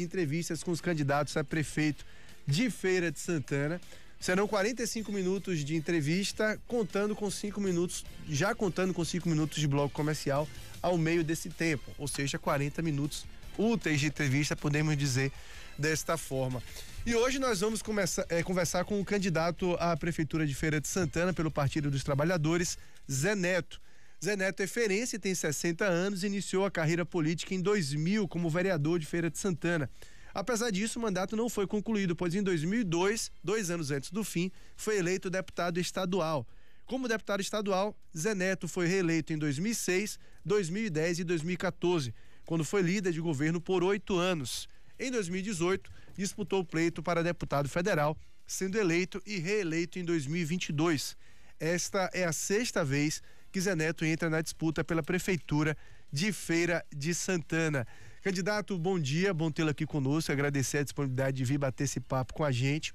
de entrevistas com os candidatos a prefeito de Feira de Santana. Serão 45 minutos de entrevista, contando com 5 minutos de bloco comercial ao meio desse tempo, ou seja, 40 minutos úteis de entrevista, podemos dizer desta forma. E hoje nós vamos conversar com o candidato à Prefeitura de Feira de Santana pelo Partido dos Trabalhadores, Zé Neto. Zé Neto é feirense, tem 60 anos e iniciou a carreira política em 2000 como vereador de Feira de Santana. Apesar disso, o mandato não foi concluído, pois em 2002, 2 anos antes do fim, foi eleito deputado estadual. Como deputado estadual, Zé Neto foi reeleito em 2006, 2010 e 2014, quando foi líder de governo por 8 anos. Em 2018, disputou o pleito para deputado federal, sendo eleito e reeleito em 2022. Esta é a 6ª vez que Zé Neto entra na disputa pela Prefeitura de Feira de Santana. Candidato, bom dia, bom tê-lo aqui conosco, agradecer a disponibilidade de vir bater esse papo com a gente.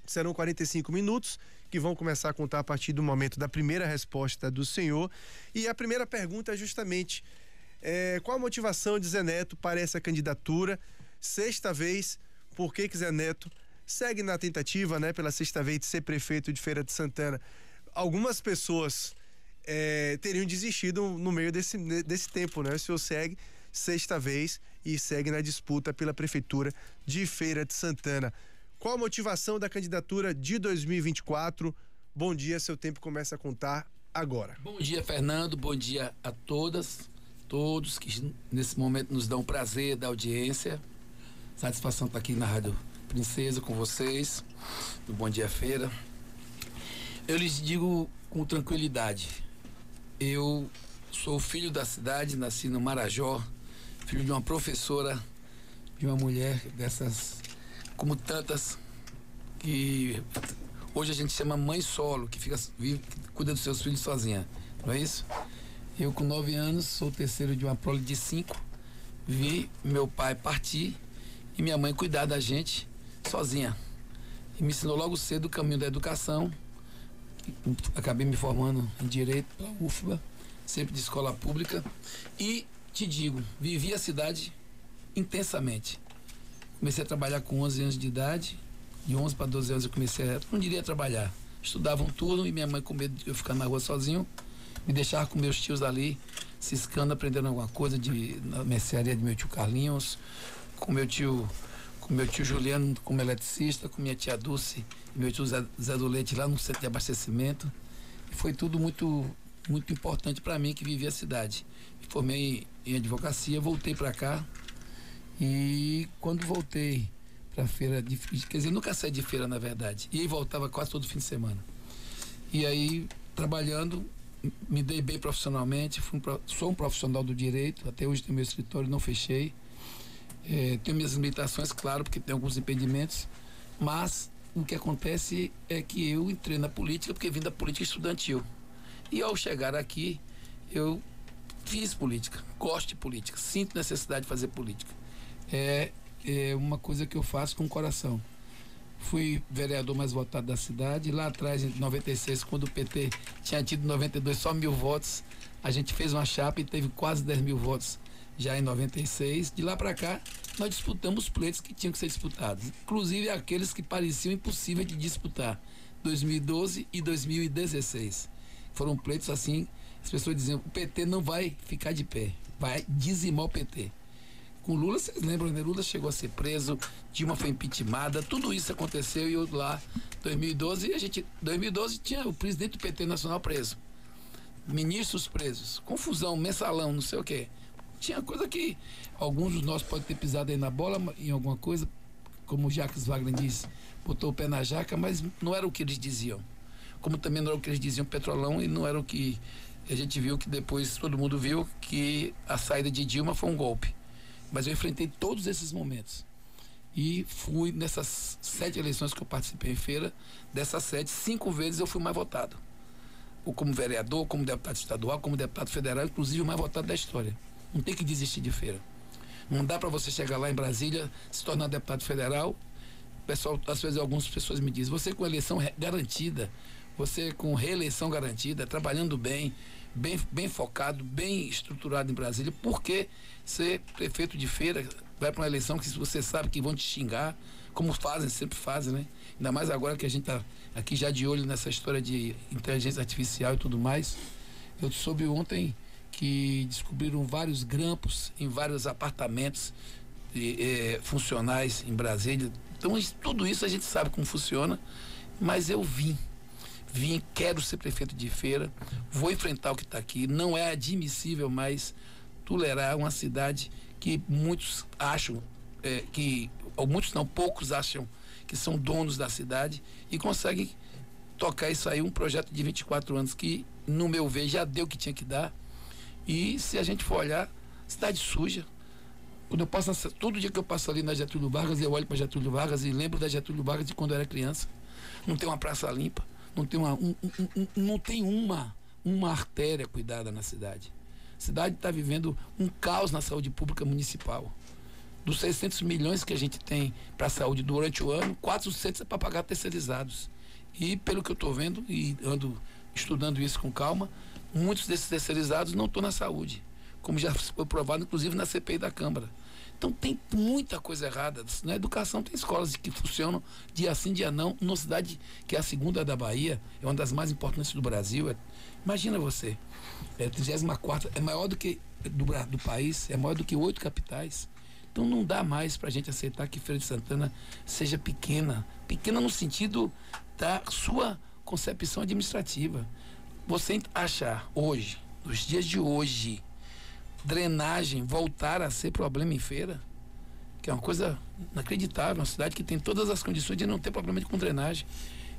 Serão 45 minutos que vão começar a contar a partir do momento da primeira resposta do senhor. E a primeira pergunta é justamente qual a motivação de Zé Neto para essa candidatura? 6ª vez, por que Zé Neto segue na tentativa, pela 6ª vez de ser prefeito de Feira de Santana? Algumas pessoas teriam desistido no meio desse tempo, O senhor segue 6ª vez e segue na disputa pela prefeitura de Feira de Santana. Qual a motivação da candidatura de 2024? Bom dia, seu tempo começa a contar agora. Bom dia, Fernando, bom dia a todos que nesse momento nos dão prazer da audiência. Satisfação estar aqui na Rádio Princesa com vocês, do Bom Dia Feira. Eu lhes digo com tranquilidade, eu sou filho da cidade, nasci no Marajó, filho de uma professora, de uma mulher dessas, como tantas, que hoje a gente chama mãe solo, que cuida dos seus filhos sozinha, não é isso? Eu com 9 anos, sou o terceiro de uma prole de 5, vi meu pai partir e minha mãe cuidar da gente sozinha. E me ensinou logo cedo o caminho da educação. Acabei me formando em Direito pela UFBA, sempre de escola pública. E te digo, vivi a cidade intensamente. Comecei a trabalhar com 11 anos de idade. De 11 para 12 anos eu comecei não diria trabalhar. Estudava um turno e minha mãe, com medo de eu ficar na rua sozinho, me deixava com meus tios ali, ciscando, aprendendo alguma coisa na mercearia de meu tio Carlinhos, com meu tio Juliano como eletricista, com minha tia Dulce e meu tio Zé do Leite lá no centro de abastecimento. E foi tudo muito, muito importante para mim, que vivia a cidade. Me formei em advocacia, voltei para cá e quando voltei para feira, quer dizer, nunca saí de feira na verdade, e aí voltava quase todo fim de semana. E aí, trabalhando, me dei bem profissionalmente, sou um profissional do direito, até hoje tenho meu escritório, não fechei. Tenho minhas limitações, claro, porque tem alguns impedimentos, mas o que acontece é que eu entrei na política porque vim da política estudantil. E ao chegar aqui, eu fiz política, gosto de política, sinto necessidade de fazer política. É uma coisa que eu faço com o coração. Fui vereador mais votado da cidade. Lá atrás, em 96, quando o PT tinha tido 92 só 1.000 votos, a gente fez uma chapa e teve quase 10.000 votos já em 96. De lá para cá, nós disputamos pleitos que tinham que ser disputados, inclusive aqueles que pareciam impossíveis de disputar, 2012 e 2016. Foram pleitos assim, as pessoas diziam, o PT não vai ficar de pé, vai dizimar o PT. Com Lula, vocês lembram, né? Lula chegou a ser preso, Dilma foi impeachmentada, tudo isso aconteceu e eu lá, 2012 tinha o presidente do PT Nacional preso, ministros presos, confusão, mensalão, não sei o quê. Tinha coisa que alguns dos nossos podem ter pisado aí na bola em alguma coisa, como o Jacques Wagner disse, botou o pé na jaca, mas não era o que eles diziam. Como também não era o que eles diziam Petrolão, e não era o que a gente viu, que depois todo mundo viu que a saída de Dilma foi um golpe. Mas eu enfrentei todos esses momentos e fui nessas 7 eleições que eu participei em feira, dessas 7, 5 vezes eu fui mais votado, ou como vereador, como deputado estadual, como deputado federal, inclusive o mais votado da história. Não tem que desistir de feira, não dá para você chegar lá em Brasília, se tornar deputado federal. O pessoal, às vezes algumas pessoas me dizem, você com eleição garantida, você com reeleição garantida, trabalhando bem focado, bem estruturado em Brasília, por que ser prefeito de feira vai para uma eleição que você sabe que vão te xingar, como fazem, sempre fazem, né? Ainda mais agora que a gente está aqui já de olho nessa história de inteligência artificial e tudo mais. Eu soube ontem que descobriram vários grampos em vários apartamentos funcionais em Brasília. Então, tudo isso a gente sabe como funciona, mas eu vim, quero ser prefeito de Feira, vou enfrentar o que está aqui. Não é admissível mais tolerar uma cidade que muitos acham ou muitos não, poucos acham que são donos da cidade e conseguem tocar isso aí, um projeto de 24 anos que, no meu ver, já deu o que tinha que dar. E se a gente for olhar, cidade suja. Quando eu passo, todo dia que eu passo ali na Getúlio Vargas, eu olho para Getúlio Vargas e lembro da Getúlio Vargas de quando eu era criança. Não tem uma praça limpa, não tem não tem uma artéria cuidada na cidade. A cidade está vivendo um caos na saúde pública municipal. Dos 600 milhões que a gente tem para a saúde durante o ano, 400 é para pagar terceirizados. E pelo que eu estou vendo, e ando estudando isso com calma, muitos desses terceirizados não estão na saúde, como já foi provado, inclusive, na CPI da Câmara. Então tem muita coisa errada. Na educação tem escolas que funcionam dia sim, dia não. Numa cidade que é a segunda da Bahia, é uma das mais importantes do Brasil. Imagina você, 34ª, é maior do que do país, é maior do que 8 capitais. Então não dá mais para a gente aceitar que Feira de Santana seja pequena. Pequena no sentido da sua concepção administrativa. Você achar hoje, nos dias de hoje, drenagem voltar a ser problema em Feira, que é uma coisa inacreditável, uma cidade que tem todas as condições de não ter problema com drenagem.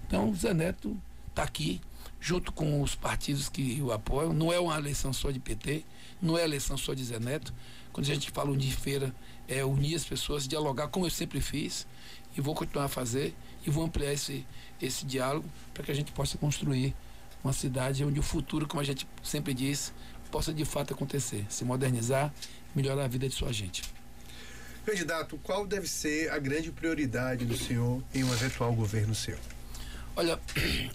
Então o Zé Neto está aqui, junto com os partidos que o apoiam. Não é uma eleição só de PT, não é eleição só de Zé Neto. Quando a gente fala unir Feira, é unir as pessoas, dialogar, como eu sempre fiz, e vou continuar a fazer, e vou ampliar esse diálogo para que a gente possa construir uma cidade onde o futuro, como a gente sempre diz, possa de fato acontecer, se modernizar, melhorar a vida de sua gente. Candidato, qual deve ser a grande prioridade do senhor em um eventual governo seu? Olha,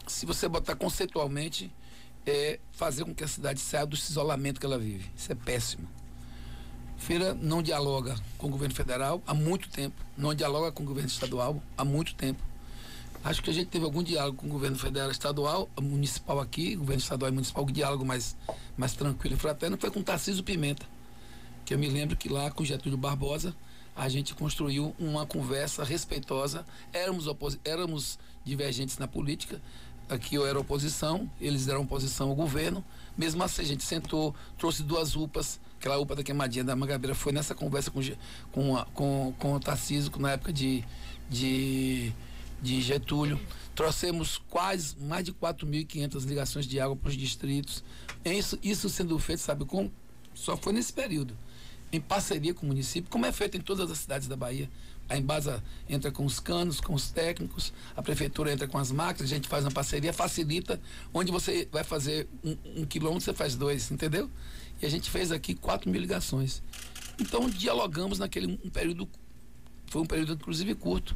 se você botar conceitualmente, é fazer com que a cidade saia do isolamento que ela vive. Isso é péssimo. Feira não dialoga com o governo federal há muito tempo, não dialoga com o governo estadual há muito tempo. Acho que a gente teve algum diálogo com o governo federal, estadual, municipal aqui, governo estadual e municipal, o diálogo mais tranquilo e fraterno foi com Tarcísio Pimenta, que eu me lembro que lá com Getúlio Barbosa a gente construiu uma conversa respeitosa. Éramos divergentes na política, aqui eu era oposição, eles eram oposição ao governo. Mesmo assim a gente sentou, trouxe 2 UPAs, aquela UPA da Queimadinha da Mangabeira foi nessa conversa com o Tarcísio na época de Getúlio. Trouxemos quase mais de 4.500 ligações de água para os distritos. Isso sendo feito, sabe como? Só foi nesse período, em parceria com o município, como é feito em todas as cidades da Bahia. A Embasa entra com os canos, com os técnicos, a prefeitura entra com as máquinas, a gente faz uma parceria, facilita. Onde você vai fazer um quilômetro, você faz 2, entendeu? E a gente fez aqui 4.000 ligações. Então dialogamos naquele período, foi um período inclusive curto.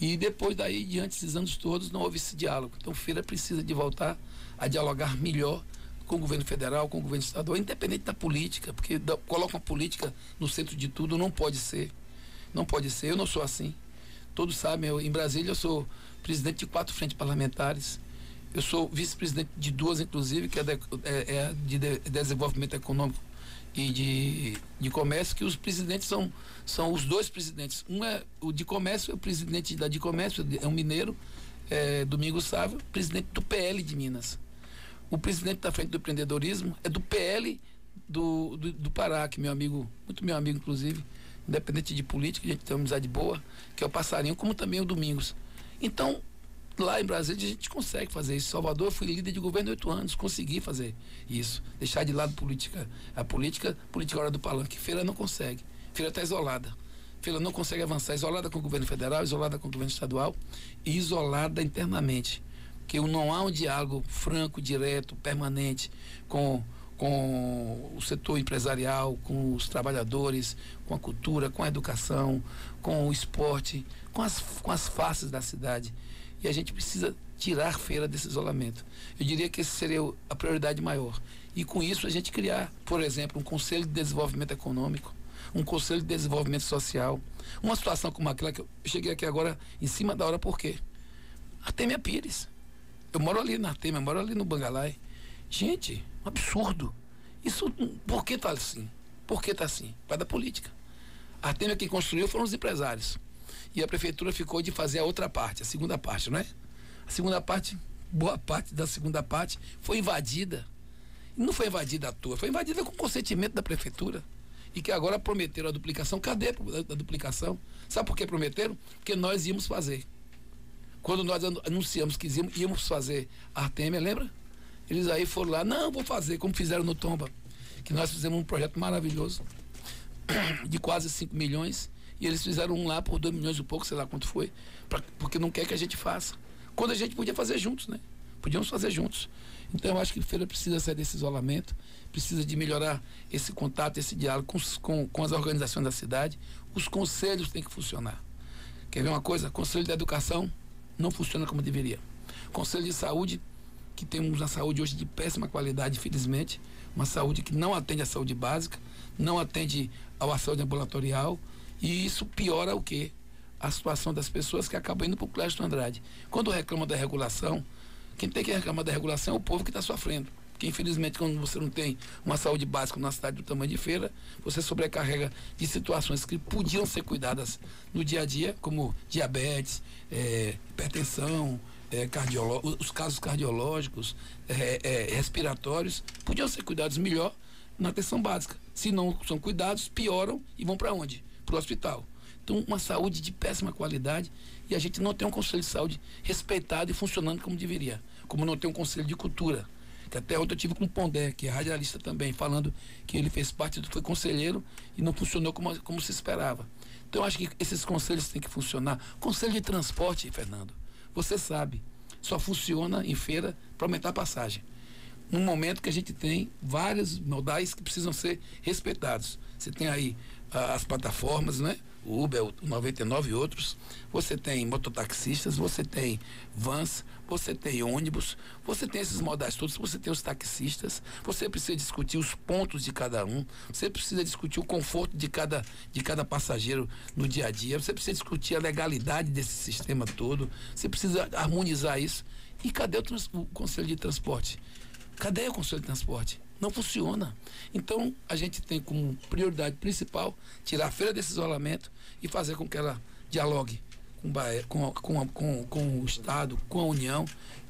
E depois daí, diante desses anos todos, não houve esse diálogo. Então Feira precisa de voltar a dialogar melhor com o governo federal, com o governo estadual, independente da política, porque coloca a política no centro de tudo. Não pode ser. Não pode ser, eu não sou assim. Todos sabem, em Brasília eu sou presidente de 4 frentes parlamentares. Eu sou vice-presidente de 2, inclusive, que é de desenvolvimento econômico e de comércio, que os presidentes são os 2 presidentes. Um é o de comércio, é o presidente da de comércio, é um mineiro, Domingos Sávio, presidente do PL de Minas. O presidente da Frente do Empreendedorismo é do PL do Pará, que muito meu amigo, inclusive, independente de política, a gente tem uma amizade boa, que é o Passarinho, como também o Domingos. Então, lá em Brasília a gente consegue fazer isso. Salvador, eu fui líder de governo 8 anos, consegui fazer isso. Deixar de lado a política hora do palanque. Feira não consegue. Feira está isolada. Feira não consegue avançar, isolada com o governo federal, isolada com o governo estadual e isolada internamente. Porque não há um diálogo franco, direto, permanente com o setor empresarial, com os trabalhadores, com a cultura, com a educação, com o esporte, com as faces da cidade. E a gente precisa tirar Feira desse isolamento. Eu diria que essa seria a prioridade maior. E com isso a gente criar, por exemplo, um Conselho de Desenvolvimento Econômico, um conselho de desenvolvimento social. Uma situação como aquela que eu cheguei aqui agora em cima da hora, por quê? Artemia Pires. Eu moro ali na Artemia, eu moro ali no Bangalai. Gente, um absurdo. Isso, por que tá assim? Por que tá assim? Por causa da política. A Artemia quem construiu foram os empresários. E a prefeitura ficou de fazer a outra parte, a segunda parte, não é? A segunda parte, boa parte da segunda parte foi invadida. E não foi invadida à toa, foi invadida com consentimento da prefeitura. E que agora prometeram a duplicação. Cadê a duplicação? Sabe por que prometeram? Porque nós íamos fazer. Quando nós anunciamos que íamos fazer a Artemia, lembra? Eles aí foram lá, não, vou fazer, como fizeram no Tomba. Que nós fizemos um projeto maravilhoso, de quase 5 milhões, e eles fizeram um lá por 2 milhões e pouco, sei lá quanto foi, porque não quer que a gente faça. Quando a gente podia fazer juntos, né? Podíamos fazer juntos. Então eu acho que Feira precisa sair desse isolamento, precisa de melhorar esse contato, esse diálogo com as organizações da cidade. Os conselhos têm que funcionar. Quer ver uma coisa? Conselho de Educação não funciona como deveria. Conselho de Saúde, que temos uma saúde hoje de péssima qualidade, infelizmente, uma saúde que não atende à saúde básica, não atende à saúde ambulatorial, e isso piora o quê? A situação das pessoas que acabam indo para o Clécio Andrade. Quando reclama da regulação, quem tem que reclamar da regulação é o povo que está sofrendo. Porque, infelizmente, quando você não tem uma saúde básica na cidade do tamanho de Feira, você sobrecarrega de situações que podiam ser cuidadas no dia a dia, como diabetes, hipertensão, os casos cardiológicos, respiratórios, podiam ser cuidados melhor na atenção básica. Se não são cuidados, pioram e vão para onde? Para o hospital. Então, uma saúde de péssima qualidade, e a gente não tem um conselho de saúde respeitado e funcionando como deveria. Como não tem um conselho de cultura. Que até ontem eu tive com o Pondé, que é radialista também, falando que ele fez parte, foi conselheiro e não funcionou como se esperava. Então, eu acho que esses conselhos têm que funcionar. Conselho de transporte, Fernando, você sabe, só funciona em Feira para aumentar a passagem. Num momento que a gente tem vários modais que precisam ser respeitados. Você tem aí as plataformas, né? O Uber, o 99 e outros. Você tem mototaxistas, você tem vans, você tem ônibus, você tem esses modais todos, você tem os taxistas, você precisa discutir os pontos de cada um, você precisa discutir o conforto de cada passageiro no dia a dia, você precisa discutir a legalidade desse sistema todo, você precisa harmonizar isso. E cadê o Conselho de Transporte? Cadê o Conselho de Transporte? Não funciona. Então, a gente tem como prioridade principal tirar a Feira desse isolamento e fazer com que ela dialogue com o Estado, com a União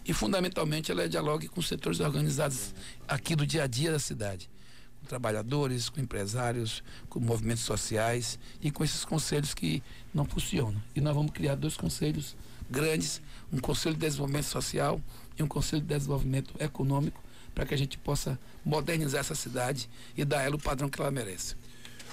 e, fundamentalmente, ela dialogue com os setores organizados aqui do dia a dia da cidade. Com trabalhadores, com empresários, com movimentos sociais e com esses conselhos que não funcionam. E nós vamos criar 2 conselhos grandes, um Conselho de Desenvolvimento Social e um Conselho de Desenvolvimento Econômico, para que a gente possa modernizar essa cidade e dar a ela o padrão que ela merece.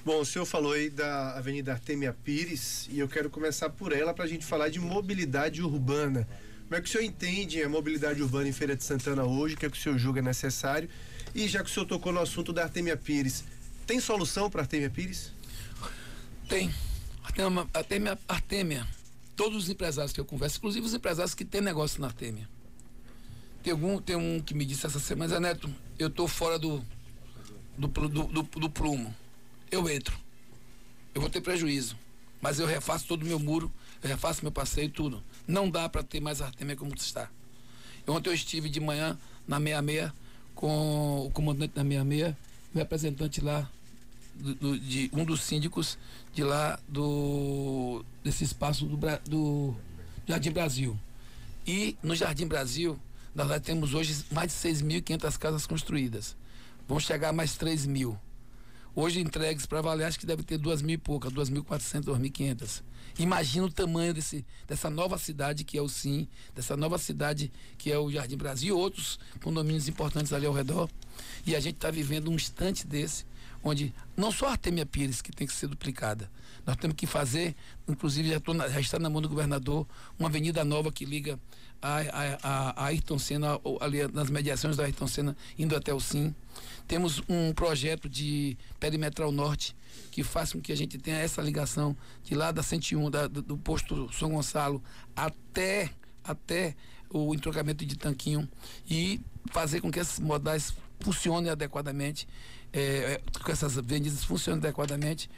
Bom, o senhor falou aí da Avenida Artemia Pires e eu quero começar por ela para a gente falar de mobilidade urbana. Como é que o senhor entende a mobilidade urbana em Feira de Santana hoje? O que é que o senhor julga necessário? E já que o senhor tocou no assunto da Artemia Pires, tem solução para Artemia Pires? Tem. Artemia, todos os empresários que eu converso, inclusive os empresários que têm negócio na Artemia. Tem um que me disse essa semana, Zé Neto, eu tô fora do prumo. Eu entro. Eu vou ter prejuízo. Mas eu refaço todo o meu muro, eu refaço meu passeio, tudo. Não dá para ter mais Artemia como está. Ontem eu estive de manhã na 66 com o comandante da 66, o representante lá, de um dos síndicos de lá desse espaço do Jardim Brasil. E no Jardim Brasil, nós temos hoje mais de 6.500 casas construídas. Vão chegar mais 3.000. Hoje entregues para valer, acho que deve ter 2.000 e pouca, 2.400, 2.500. Imagina o tamanho dessa nova cidade que é o Sim, dessa nova cidade que é o Jardim Brasil e outros condomínios importantes ali ao redor. E a gente está vivendo um instante desse, onde não só a Artemia Pires que tem que ser duplicada, nós temos que fazer, inclusive já está na mão do governador, uma avenida nova que liga a Ayrton Senna, ali nas mediações da Ayrton Senna, indo até o Sim. Temos um projeto de perimetral norte que faz com que a gente tenha essa ligação de lá da 101, do posto São Gonçalo até o entroncamento de Tanquinho e fazer com que esses modais funcionem adequadamente, que essas avenidas funcionem adequadamente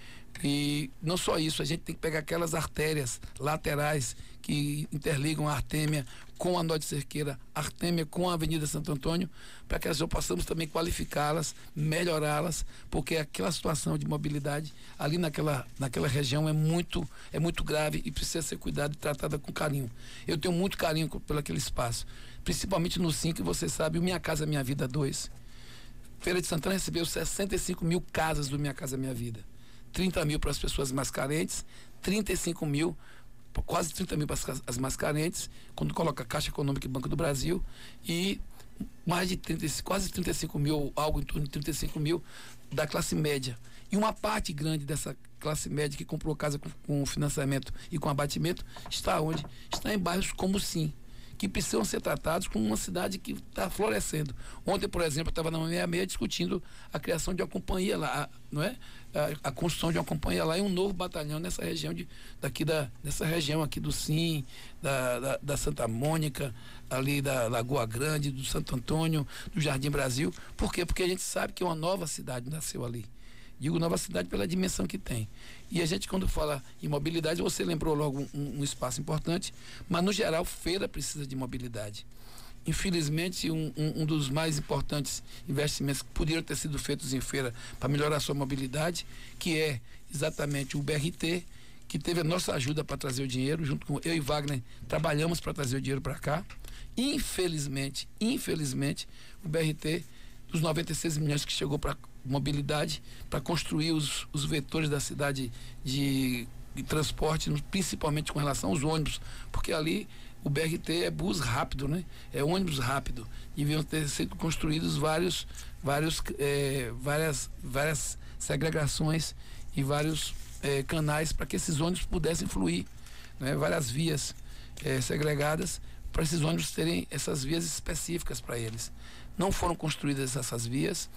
E não só isso, a gente tem que pegar aquelas artérias laterais que interligam a Artêmia com a Nó de Cerqueira, Artêmia com a Avenida Santo Antônio, para que nós possamos também qualificá-las, melhorá-las, porque aquela situação de mobilidade ali naquela região é muito grave e precisa ser cuidada e tratada com carinho. Eu tenho muito carinho pelo aquele espaço, principalmente no 5, você sabe, o Minha Casa Minha Vida 2. Feira de Santana recebeu 65 mil casas do Minha Casa Minha Vida. 30 mil para as pessoas mais carentes, 35 mil, quase 30 mil para as mais carentes, quando coloca a Caixa Econômica e Banco do Brasil, e mais de quase 35 mil, algo em torno de 35 mil da classe média. E uma parte grande dessa classe média que comprou casa com financiamento e com abatimento está onde? Está em bairros como o Sim, que precisam ser tratados como uma cidade que está florescendo. Ontem, por exemplo, eu estava na 66 discutindo a criação de uma companhia lá, não é? A construção de uma companhia lá e um novo batalhão nessa região nessa região aqui do Sim, da Santa Mônica, ali da Lagoa Grande, do Santo Antônio, do Jardim Brasil. Por quê? Porque a gente sabe que uma nova cidade nasceu ali. Digo nova cidade pela dimensão que tem. E a gente, quando fala em mobilidade, você lembrou logo um espaço importante, mas no geral, feira precisa de mobilidade. Infelizmente, um dos mais importantes investimentos que poderiam ter sido feitos em feira para melhorar a sua mobilidade, que é exatamente o BRT, que teve a nossa ajuda para trazer o dinheiro, junto com eu e Wagner, trabalhamos para trazer o dinheiro para cá. Infelizmente, o BRT, dos 96 milhões que chegou para mobilidade, para construir os vetores da cidade de transporte, principalmente com relação aos ônibus, porque ali o BRT é bus rápido, né? É ônibus rápido. Deviam ter sido construídos várias segregações e vários canais para que esses ônibus pudessem fluir, né? Várias vias segregadas para esses ônibus terem essas vias específicas para eles. Não foram construídas essas vias.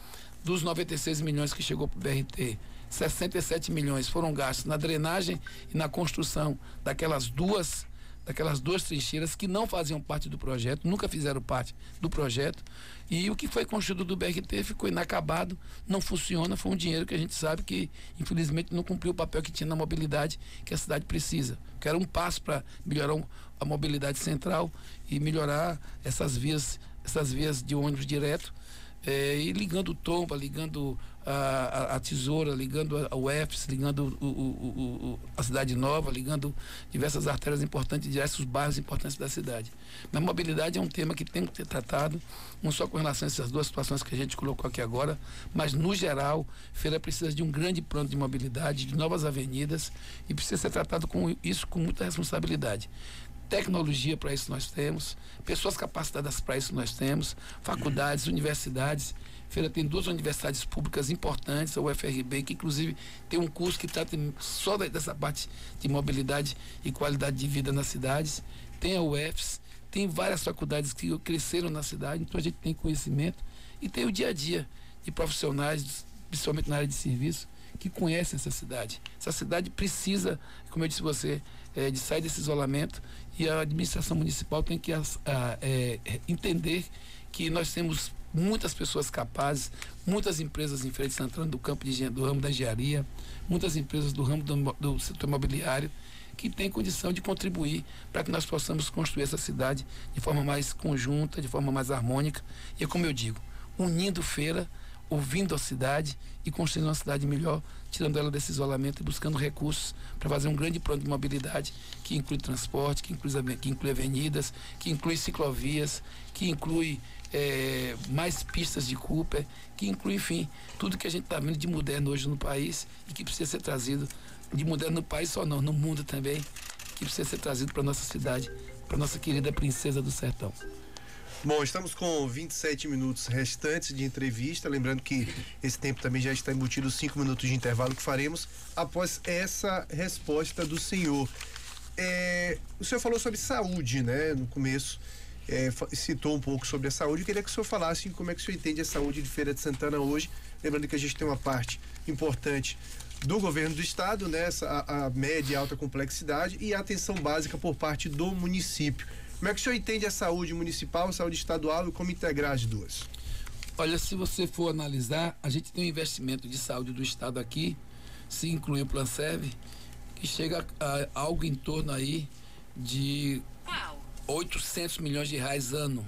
Dos 96 milhões que chegou para o BRT, 67 milhões foram gastos na drenagem e na construção daquelas duas trincheiras que não faziam parte do projeto, nunca fizeram parte do projeto, e o que foi construído do BRT ficou inacabado, não funciona, foi um dinheiro que a gente sabe que infelizmente não cumpriu o papel que tinha na mobilidade que a cidade precisa, que era um passo para melhorar a mobilidade central e melhorar essas vias de ônibus direto, e ligando o Tomba, ligando a Tesoura, ligando a UFS, ligando a Cidade Nova, ligando diversas artérias importantes, diversos bairros importantes da cidade. Mas mobilidade é um tema que tem que ser tratado, não só com relação a essas duas situações que a gente colocou aqui agora, mas no geral, Feira precisa de um grande plano de mobilidade, de novas avenidas, e precisa ser tratado com isso com muita responsabilidade. Tecnologia para isso nós temos, pessoas capacitadas para isso nós temos, faculdades, universidades. Feira tem 2 universidades públicas importantes, a UFRB, que inclusive tem um curso que trata só dessa parte de mobilidade e qualidade de vida nas cidades. Tem a UFS, tem várias faculdades que cresceram na cidade, então a gente tem conhecimento e tem o dia a dia de profissionais, principalmente na área de serviço, que conhecem essa cidade. Essa cidade precisa, como eu disse a você, de sair desse isolamento, e a administração municipal tem que entender que nós temos muitas pessoas capazes, muitas empresas em Feira de Santana do ramo da engenharia, muitas empresas do ramo do setor imobiliário que têm condição de contribuir para que nós possamos construir essa cidade de forma mais conjunta, de forma mais harmônica, e é como eu digo, unindo Feira, ouvindo a cidade e construindo uma cidade melhor, tirando ela desse isolamento e buscando recursos para fazer um grande plano de mobilidade que inclui transporte, que inclui avenidas, que inclui ciclovias, que inclui mais pistas de Cooper, que inclui, enfim, tudo que a gente está vendo de moderno hoje no país e que precisa ser trazido, de moderno no país só não, no mundo também, que precisa ser trazido para nossa cidade, para nossa querida princesa do sertão. Bom, estamos com 27 minutos restantes de entrevista, lembrando que esse tempo também já está embutido 5 minutos de intervalo que faremos após essa resposta do senhor. O senhor falou sobre saúde, né? No começo, citou um pouco sobre a saúde. Eu queria que o senhor falasse como é que o senhor entende a saúde de Feira de Santana hoje, lembrando que a gente tem uma parte importante do governo do estado, né? A média e alta complexidade e a atenção básica por parte do município. Como é que o senhor entende a saúde municipal, a saúde estadual e como integrar as duas? Olha, se você for analisar, a gente tem um investimento de saúde do estado aqui se incluir o Planserv, que chega a algo em torno aí de 800 milhões de reais ano.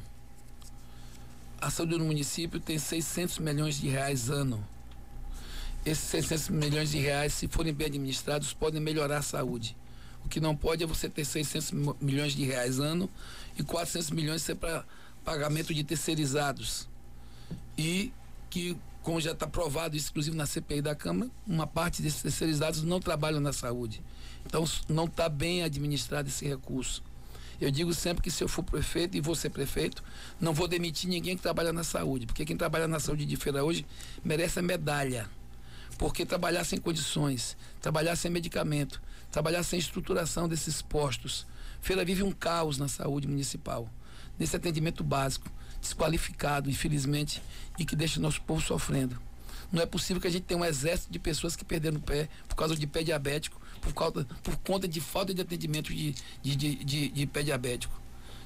A saúde do município tem 600 milhões de reais ano. Esses 600 milhões de reais, se forem bem administrados, podem melhorar a saúde. O que não pode é você ter 600 milhões de reais ano e 400 milhões ser para pagamento de terceirizados. E que, como já está provado, isso, inclusive na CPI da Câmara, uma parte desses terceirizados não trabalham na saúde. Então, não está bem administrado esse recurso. Eu digo sempre que se eu for prefeito e vou ser prefeito, não vou demitir ninguém que trabalha na saúde, porque quem trabalha na saúde de Feira hoje merece a medalha. Porque trabalhar sem condições, trabalhar sem medicamento, trabalhar sem estruturação desses postos. Feira vive um caos na saúde municipal, nesse atendimento básico, desqualificado, infelizmente, e que deixa o nosso povo sofrendo. Não é possível que a gente tenha um exército de pessoas que perderam o pé por causa de pé diabético, por conta de falta de atendimento de pé diabético,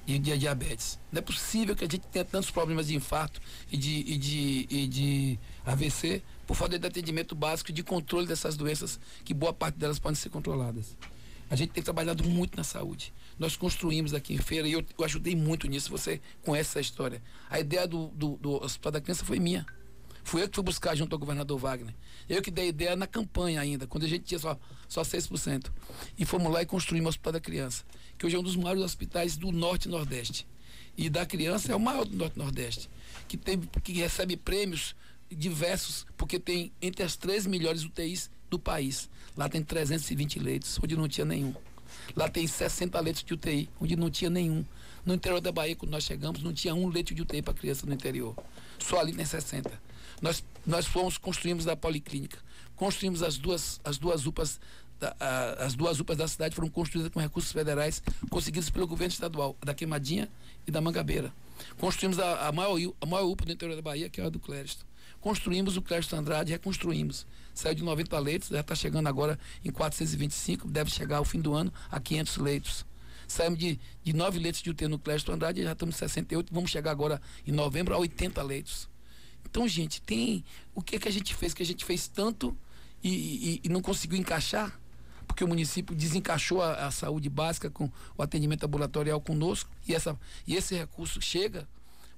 de diabetes. Não é possível que a gente tenha tantos problemas de infarto e de AVC por falta de atendimento básico e de controle dessas doenças, que boa parte delas podem ser controladas. A gente tem trabalhado muito na saúde. Nós construímos aqui em Feira, e eu ajudei muito nisso, você conhece essa história. A ideia do Hospital da Criança foi minha. Fui eu que fui buscar junto ao governador Wagner. Eu que dei a ideia na campanha ainda, quando a gente tinha só 6%. E fomos lá e construímos o Hospital da Criança, que hoje é um dos maiores hospitais do Norte e Nordeste. E da Criança é o maior do Norte e Nordeste, que recebe prêmios diversos, porque tem entre as 3 melhores UTIs do país. Lá tem 320 leitos, onde não tinha nenhum. Lá tem 60 leitos de UTI, onde não tinha nenhum. No interior da Bahia, quando nós chegamos, não tinha um leito de UTI para criança no interior. Só ali tem 60. Nós construímos a policlínica, construímos as duas UPAs, as duas UPAs da cidade foram construídas com recursos federais conseguidos pelo governo estadual, da Queimadinha e da Mangabeira. Construímos a maior UPA do interior da Bahia, que é a do Clériston. Construímos o Clériston Andrade, reconstruímos. Saiu de 90 leitos, já está chegando agora em 425, deve chegar ao fim do ano a 500 leitos. Saímos de 9 leitos de UTI no Clériston Andrade, já estamos em 68, vamos chegar agora em novembro a 80 leitos. Então, gente, o que a gente fez? Que a gente fez tanto e não conseguiu encaixar, porque o município desencaixou a saúde básica com o atendimento ambulatorial conosco, e esse recurso chega.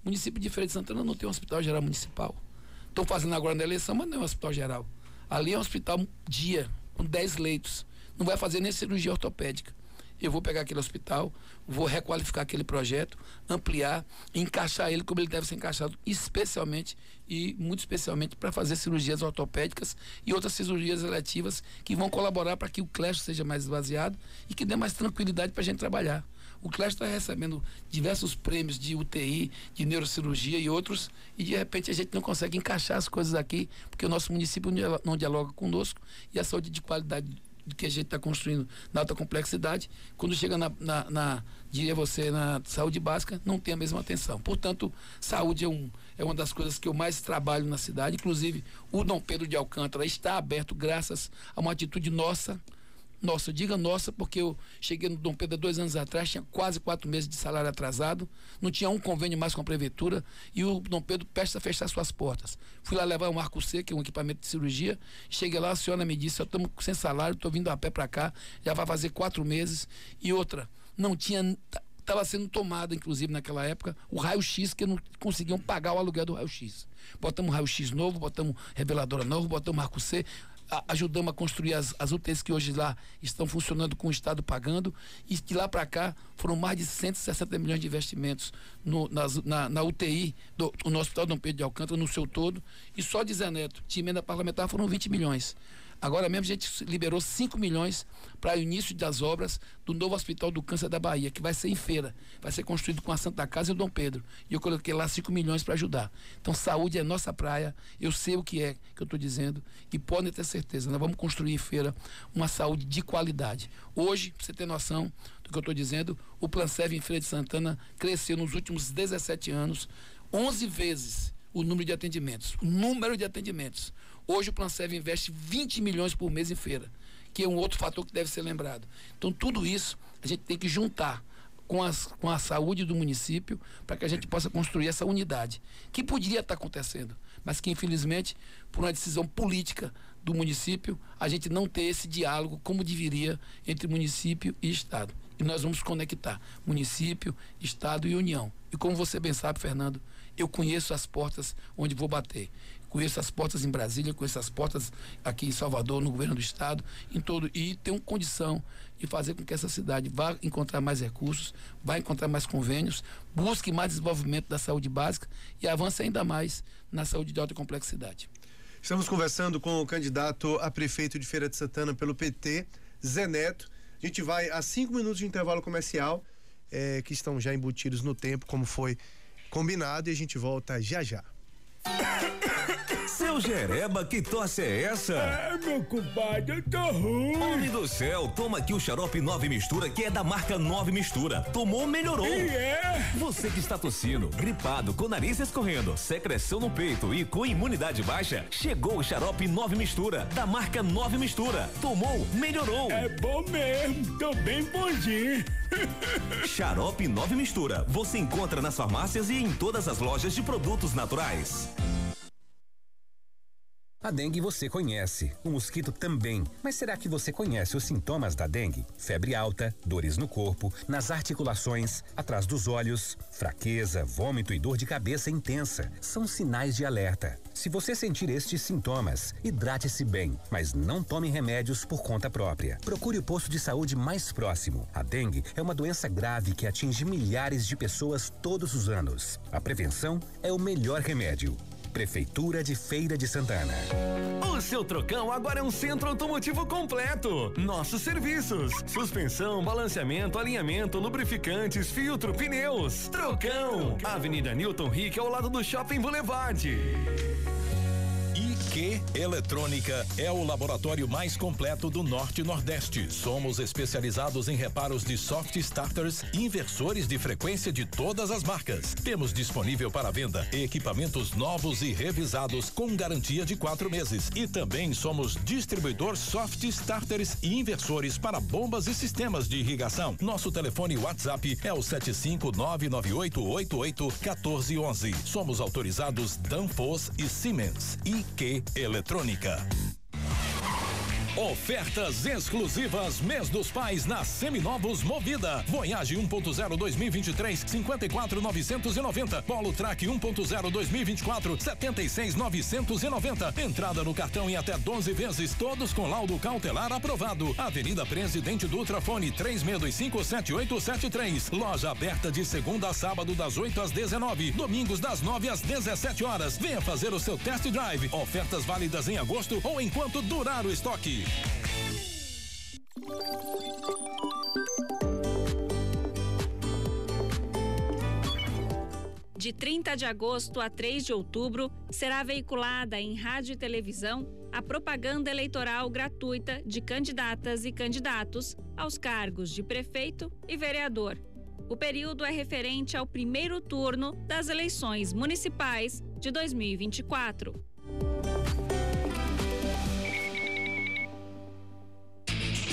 O município de Feira de Santana não tem um hospital geral municipal. Estão fazendo agora na eleição, mas não é um hospital geral. Ali é um hospital dia, com 10 leitos. Não vai fazer nem cirurgia ortopédica. Eu vou pegar aquele hospital, vou requalificar aquele projeto, ampliar, encaixar ele como ele deve ser encaixado, especialmente e muito especialmente para fazer cirurgias ortopédicas e outras cirurgias eletivas que vão colaborar para que o Clériston seja mais esvaziado e que dê mais tranquilidade para a gente trabalhar. O Clériston está recebendo diversos prêmios de UTI, de neurocirurgia e outros, e de repente a gente não consegue encaixar as coisas aqui, porque o nosso município não dialoga conosco, e a saúde de qualidade que a gente está construindo na alta complexidade, quando chega diria você, na saúde básica, não tem a mesma atenção. Portanto, saúde é uma das coisas que eu mais trabalho na cidade. Inclusive, o Dom Pedro de Alcântara está aberto graças a uma atitude nossa, diga nossa, porque eu cheguei no Dom Pedro há 2 anos atrás, tinha quase 4 meses de salário atrasado, não tinha um convênio mais com a prefeitura, e o Dom Pedro presta a fechar suas portas. Fui lá levar um arco C, que é um equipamento de cirurgia, cheguei lá, a senhora me disse, eu estamos sem salário, estou vindo a pé para cá, já vai fazer 4 meses, e outra, não tinha, estava sendo tomado, inclusive naquela época, o raio-x, que não conseguiam pagar o aluguel do raio-x. Botamos raio-x novo, botamos reveladora novo, botamos arco C, ajudamos a construir as UTIs que hoje lá estão funcionando com o Estado pagando, e de lá para cá foram mais de 160 milhões de investimentos na UTI no Hospital Dom Pedro de Alcântara, no seu todo, e só de Zé Neto, de emenda parlamentar, foram 20 milhões. Agora mesmo a gente liberou 5 milhões para o início das obras do novo Hospital do Câncer da Bahia, que vai ser em Feira, vai ser construído com a Santa Casa e o Dom Pedro, e eu coloquei lá 5 milhões para ajudar. Então saúde é nossa praia, eu sei o que eu estou dizendo, e podem ter certeza, nós vamos construir em Feira uma saúde de qualidade. Hoje, para você ter noção do que eu estou dizendo, o Planserv em Feira de Santana cresceu nos últimos 17 anos 11 vezes o número de atendimentos. Hoje o Planserv investe 20 milhões por mês em Feira, que é um outro fator que deve ser lembrado. Então tudo isso a gente tem que juntar com a saúde do município, para que a gente possa construir essa unidade, que poderia estar acontecendo, mas que infelizmente, por uma decisão política do município, a gente não tem esse diálogo como deveria entre município e Estado. E nós vamos conectar município, Estado e União. E como você bem sabe, Fernando, eu conheço as portas onde vou bater. Conheço as portas em Brasília, conheço as portas aqui em Salvador, no governo do Estado, em todo, e tenho condição de fazer com que essa cidade vá encontrar mais recursos, vá encontrar mais convênios, busque mais desenvolvimento da saúde básica e avance ainda mais na saúde de alta complexidade. Estamos conversando com o candidato a prefeito de Feira de Santana pelo PT, Zé Neto. A gente vai a 5 minutos de intervalo comercial, que estão já embutidos no tempo, como foi combinado, e a gente volta já já. Seu Jereba, que tosse é essa? Meu compadre, eu tô ruim. Homem do céu, toma aqui o xarope 9 Mistura, que é da marca 9 Mistura. Tomou, melhorou. Você que está tossindo, gripado, com nariz escorrendo, secreção no peito e com imunidade baixa, chegou o xarope 9 Mistura, da marca 9 Mistura. Tomou, melhorou. É bom mesmo, tô bem bonzinho. Xarope 9 Mistura, você encontra nas farmácias e em todas as lojas de produtos naturais. A dengue você conhece, o mosquito também. Mas será que você conhece os sintomas da dengue? Febre alta, dores no corpo, nas articulações, atrás dos olhos, fraqueza, vômito e dor de cabeça intensa. São sinais de alerta. Se você sentir estes sintomas, hidrate-se bem, mas não tome remédios por conta própria. Procure o posto de saúde mais próximo. A dengue é uma doença grave que atinge milhares de pessoas todos os anos. A prevenção é o melhor remédio. Prefeitura de Feira de Santana. O seu Trocão agora é um centro automotivo completo. Nossos serviços: suspensão, balanceamento, alinhamento, lubrificantes, filtro, pneus. Trocão, Avenida Newton Rick, ao lado do Shopping Boulevard. IQ Eletrônica é o laboratório mais completo do Norte e Nordeste. Somos especializados em reparos de soft starters e inversores de frequência de todas as marcas. Temos disponível para venda equipamentos novos e revisados com garantia de 4 meses. E também somos distribuidor soft starters e inversores para bombas e sistemas de irrigação. Nosso telefone WhatsApp é o 75998881411. Somos autorizados Danfoss e Siemens. IQ Eletrônica. Ofertas exclusivas mês dos pais na Seminovos Movida. Voyage 1.0 2023 54.990. Polo Track 1.0 2024 76.990. Entrada no cartão em até 12 vezes, todos com laudo cautelar aprovado. Avenida Presidente Dutra, fone 36257873. Loja aberta de segunda a sábado das 8 às 19, domingos das 9 às 17 horas. Venha fazer o seu test drive. Ofertas válidas em agosto ou enquanto durar o estoque. De 30 de agosto a 3 de outubro, será veiculada em rádio e televisão a propaganda eleitoral gratuita de candidatas e candidatos aos cargos de prefeito e vereador. O período é referente ao primeiro turno das eleições municipais de 2024.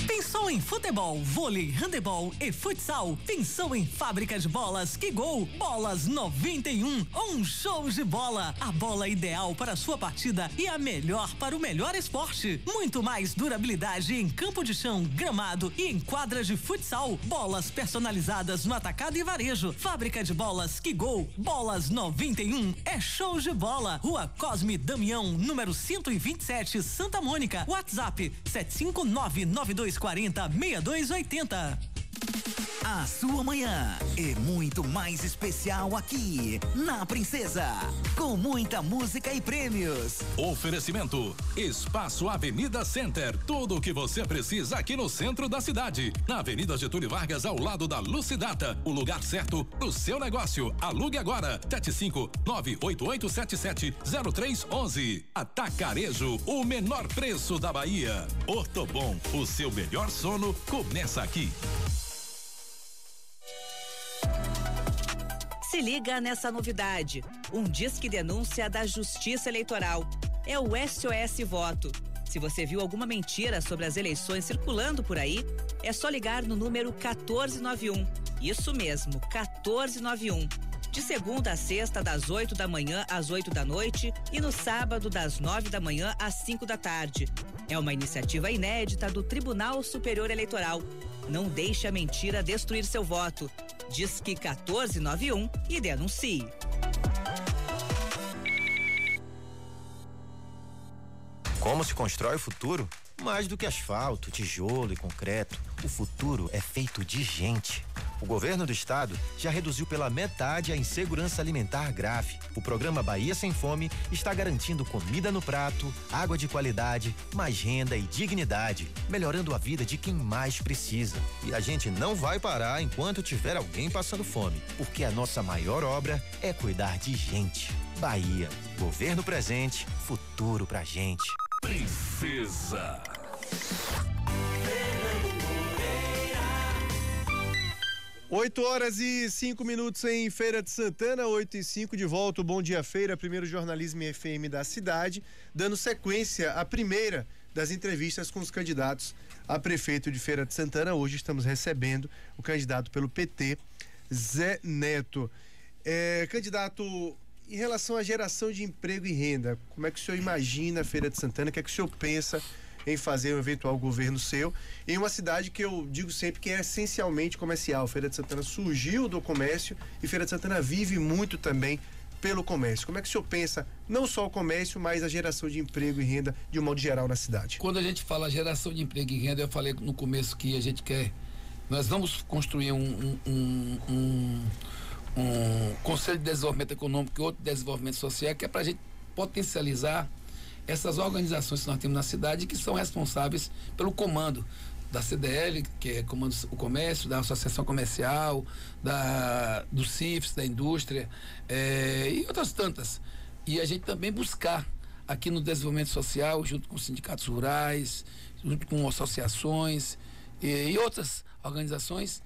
Pensou em futebol, vôlei, handebol e futsal? Pensou em fábrica de bolas Que Gol? Bolas 91, um show de bola. A bola ideal para a sua partida e a melhor para o melhor esporte. Muito mais durabilidade em campo de chão, gramado e em quadras de futsal. Bolas personalizadas no atacado e varejo. Fábrica de bolas Que Gol. Bolas 91 é show de bola. Rua Cosme Damião, número 127, Santa Mônica. WhatsApp 75992406280. A sua manhã é muito mais especial aqui na Princesa, com muita música e prêmios. Oferecimento: Espaço Avenida Center, tudo o que você precisa aqui no centro da cidade, na Avenida Getúlio Vargas, ao lado da Lucidata, o lugar certo pro seu negócio. Alugue agora. 75988770311. Atacarejo, o menor preço da Bahia. Ortobon, o seu melhor sono começa aqui. Se liga nessa novidade, um disque denúncia da Justiça Eleitoral. É o SOS Voto. Se você viu alguma mentira sobre as eleições circulando por aí, é só ligar no número 1491. Isso mesmo, 1491. De segunda a sexta, das 8 da manhã às 8 da noite e no sábado, das 9 da manhã às 5 da tarde. É uma iniciativa inédita do Tribunal Superior Eleitoral. Não deixe a mentira destruir seu voto. Disque 1491 e denuncie. Como se constrói o futuro? Mais do que asfalto, tijolo e concreto, o futuro é feito de gente. O governo do estado já reduziu pela metade a insegurança alimentar grave. O programa Bahia Sem Fome está garantindo comida no prato, água de qualidade, mais renda e dignidade, melhorando a vida de quem mais precisa. E a gente não vai parar enquanto tiver alguém passando fome, porque a nossa maior obra é cuidar de gente. Bahia, governo presente, futuro pra gente. Princesa. 8h05 em Feira de Santana, 8h05 de volta, o Bom Dia Feira, primeiro jornalismo FM da cidade, dando sequência à primeira das entrevistas com os candidatos a prefeito de Feira de Santana. Hoje estamos recebendo o candidato pelo PT, Zé Neto. Candidato, em relação à geração de emprego e renda, como é que o senhor imagina a Feira de Santana? O que é que o senhor pensa em fazer um eventual governo seu em uma cidade que eu digo sempre que é essencialmente comercial? Feira de Santana surgiu do comércio e Feira de Santana vive muito também pelo comércio. Como é que o senhor pensa, não só o comércio, mas a geração de emprego e renda de um modo geral na cidade? Quando a gente fala geração de emprego e renda, eu falei no começo que a gente quer, nós vamos construir um Conselho de Desenvolvimento Econômico e outro de Desenvolvimento Social, que é para a gente potencializar essas organizações que nós temos na cidade, que são responsáveis pelo comando da CDL, que é comando o comércio, da Associação Comercial, do CIFES, da indústria, e outras tantas. E a gente também buscar aqui no desenvolvimento social, junto com sindicatos rurais, junto com associações e outras organizações,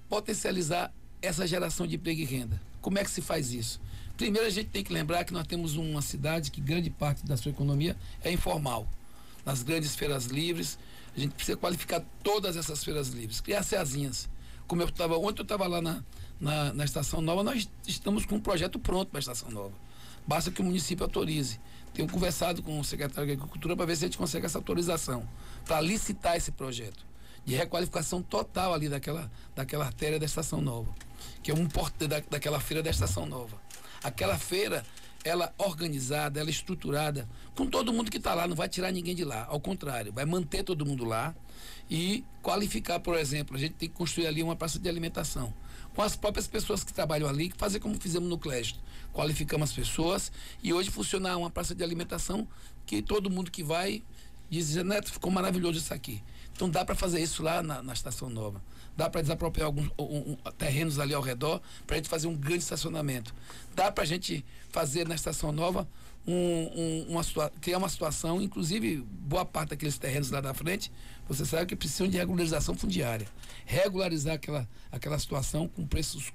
potencializar essa geração de emprego e renda. Como é que se faz isso? Primeiro, a gente tem que lembrar que nós temos uma cidade que grande parte da sua economia é informal. Nas grandes feiras livres, a gente precisa qualificar todas essas feiras livres, criar ceazinhas. Como ontem eu estava lá na Estação Nova, nós estamos com um projeto pronto para a Estação Nova. Basta que o município autorize. Tenho conversado com o secretário de Agricultura para ver se a gente consegue essa autorização, para licitar esse projeto de requalificação total ali daquela artéria da Estação Nova, que é um porto daquela feira da Estação Nova. Aquela feira, ela organizada, ela estruturada, com todo mundo que está lá, não vai tirar ninguém de lá, ao contrário, vai manter todo mundo lá e qualificar, por exemplo, a gente tem que construir ali uma praça de alimentação, com as próprias pessoas que trabalham ali, fazer como fizemos no Clésto, qualificamos as pessoas e hoje funciona uma praça de alimentação que todo mundo que vai diz, Neto, ficou maravilhoso isso aqui. Então dá para fazer isso lá na Estação Nova. Dá para desapropriar alguns terrenos ali ao redor para a gente fazer um grande estacionamento. Dá para a gente fazer na Estação Nova criar uma situação, inclusive boa parte daqueles terrenos lá da frente, você sabe que precisam de regularização fundiária. Regularizar aquela situação com preços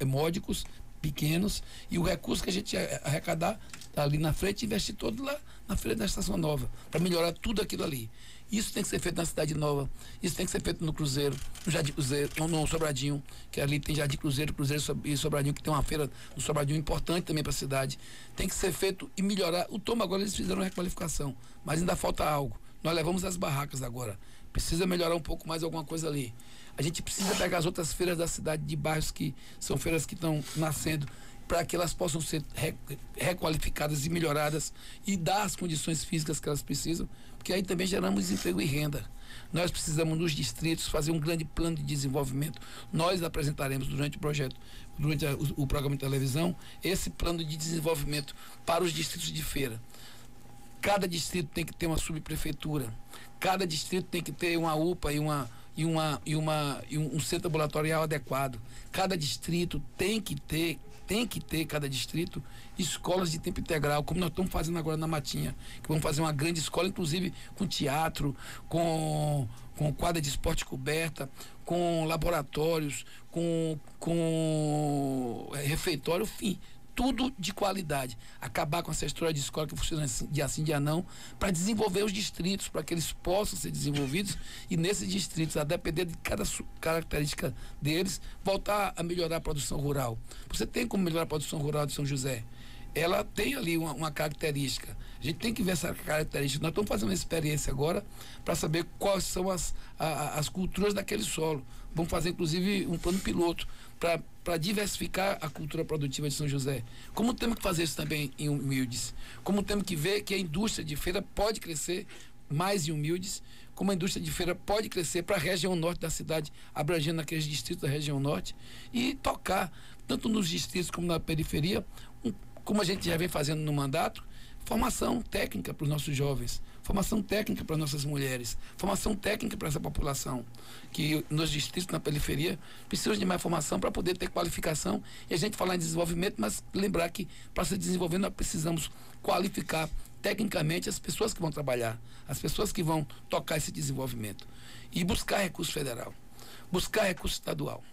módicos, pequenos, e o recurso que a gente arrecadar tá ali na frente e investir todo lá na feira da Estação Nova, para melhorar tudo aquilo ali. Isso tem que ser feito na Cidade Nova, isso tem que ser feito no Cruzeiro, no Jardim Cruzeiro, no Sobradinho, que ali tem Jardim Cruzeiro e Sobradinho, que tem uma feira do Sobradinho importante também para a cidade. Tem que ser feito e melhorar. O Tom agora eles fizeram uma requalificação, mas ainda falta algo. Nós levamos as barracas agora. Precisa melhorar um pouco mais alguma coisa ali. A gente precisa pegar as outras feiras da cidade, de bairros que são feiras que estão nascendo, para que elas possam ser requalificadas e melhoradas e dar as condições físicas que elas precisam, porque aí também geramos emprego e renda. Nós precisamos nos distritos fazer um grande plano de desenvolvimento. Nós apresentaremos durante o programa de televisão, esse plano de desenvolvimento para os distritos de feira. Cada distrito tem que ter uma subprefeitura, cada distrito tem que ter uma UPA e um centro ambulatorial adequado. Cada distrito tem que ter cada distrito escolas de tempo integral, como nós estamos fazendo agora na Matinha, que vamos fazer uma grande escola, inclusive com teatro, com quadra de esporte coberta, com laboratórios, com refeitório, enfim, tudo de qualidade. Acabar com essa história de escola que funciona dia sim, dia não, para desenvolver os distritos, para que eles possam ser desenvolvidos e nesses distritos, a depender de cada característica deles, voltar a melhorar a produção rural. Você tem como melhorar a produção rural de São José? Ela tem ali uma característica. A gente tem que ver essa característica. Nós estamos fazendo uma experiência agora para saber quais são as culturas daquele solo. Vamos fazer, inclusive, um plano piloto para diversificar a cultura produtiva de São José. Como temos que fazer isso também em Humildes? Como temos que ver que a indústria de feira pode crescer mais em Humildes, como a indústria de feira pode crescer para a região norte da cidade, abrangendo aqueles distritos da região norte, e tocar, tanto nos distritos como na periferia, como a gente já vem fazendo no mandato, formação técnica para os nossos jovens, formação técnica para nossas mulheres, formação técnica para essa população, que nos distritos, na periferia, precisam de mais formação para poder ter qualificação. E a gente falar em desenvolvimento, mas lembrar que para se desenvolver nós precisamos qualificar tecnicamente as pessoas que vão trabalhar, as pessoas que vão tocar esse desenvolvimento. E buscar recurso federal, buscar recurso estadual,